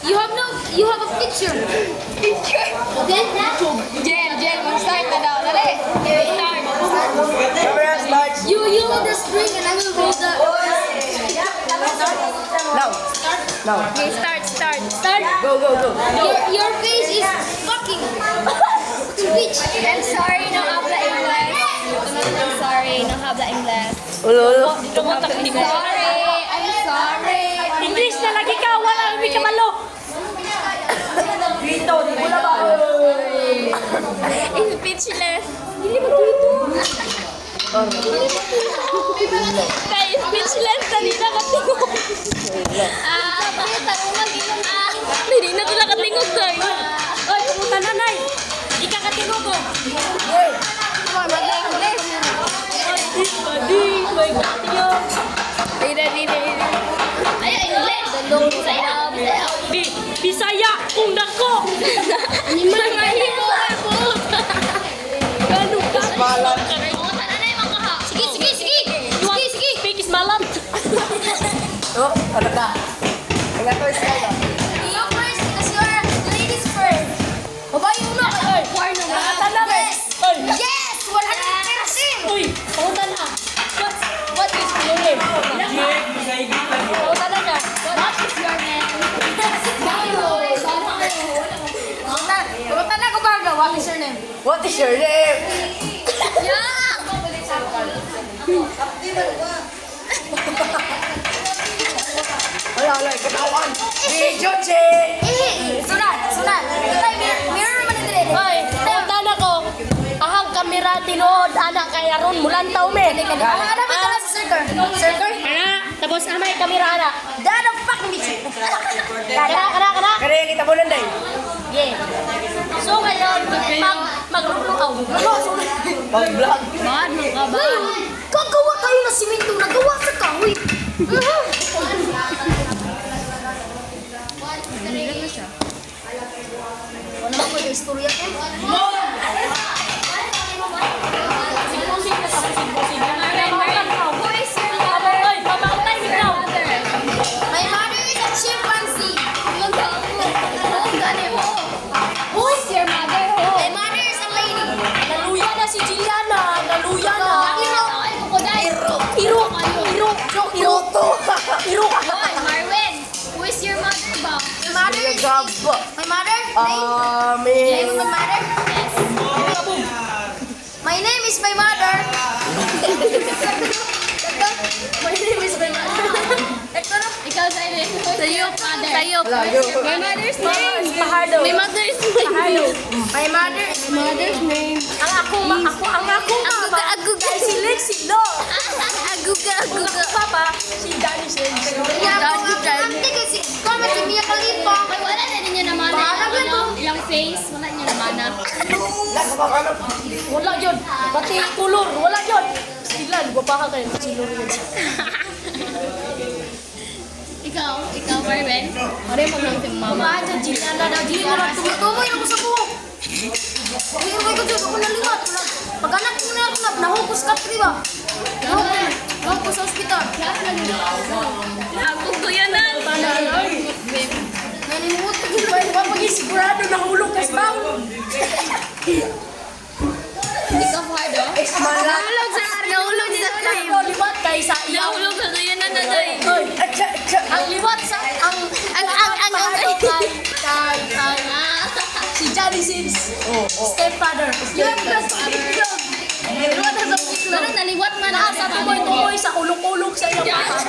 You have a picture. Picture? Then, Jen, start na daw. Dali. Start. Camera starts. You hold the string and I will hold the... Now. Now. Okay, start. Go. Your face is fucking... Bitch. I'm sorry, no habla English. I'm sorry, no habla English. Ulo. I'm sorry. English na lagi ka, wala kami kamalo. Dito, di mo na ba? Speechless. Hindi mo dito. Kaya speechless, dali na katingog. Hindi na ito nakatingog tayo. Oy, pumunta na, Nay. Ikakatingog ko. Come on, mag-English. Bading, may katingog. Ay, English. Dandong sa ilaw. Bisaya, kung nako. Mahimo ako. Ganun ka. Malam. Sige. Fake is malam. Oh, ano ka? Ang ato is kaya. You first, because you're ladies first. Babae una ka. Porno na. Yes. Oy. Yes! 100%! Uy, pumunta na. What is your name? Pumunta na ka. What is your name? Pumunta na ko baga. What is your name? What is your name? Yeah! Wala, katawan. Video, che. Sunod. Ito mirror naman ito rin. Oy, pumunta na ko. Ahang kamera tinood, anak kay Aron mulantaw men. Ano ba ito sa circle? Circle? Kana, tapos amay kamera anak. Dad ang fucking bitch. Kana. Kaya kita mo lang, day. Yeah. So ngayon, magluluaw. Pag-vlog. Ano ka ba? Kagawa tayo ng simento. Nagawa sa kahoy. Wala naman ko yung istorya ko. My mother is a chimpanzee. Who is your mother? My mother is a lady. Naluya na si Juliana. Naluya na. Iro. Marvin, who is your mother ba? My mother is... Gabo. My mother? Name of my mother? Yes. My name is my mother. My name is my mother. Ikaw sa name. Sa'yo, father. Sa'yo. My mother's name. Pahardo. My mother's name. My mother's name. Ang ako mama. Aguga. Si Lexi, no. Aguga. Papa, si Danny Sins. Comment si Mia Khalifa. Wala na din niya naman. Ilang face. Wala niya naman na. Wala yun. Pati kulor. Wala yun. Sila, gupaha kayo. Silor yun. Ikaw, Marvin? Ano yung lang si mama? Mama, Juliana na. Juliana, tumutumoy ako sa buhok. Ay, ko dyan. Ako naliwat. Pag-anak ko na ako na. Nahukos ka, di ba? Nahukos sa ospital. Ako ko yan na. Nanimuot ko yun. Pag-isigurado, nahulog ka sa baon. Ikaw, Fardo? Nahulog sa crib. Liwat kay sa iyaw. Nahulog sa kaya na naday. Ang liwat sa... Ang si Johnny Sins. Stepfather. Yun, Pero naliwat man Sa tumoy-tumoy sa ulong-ulong sa iyong mata.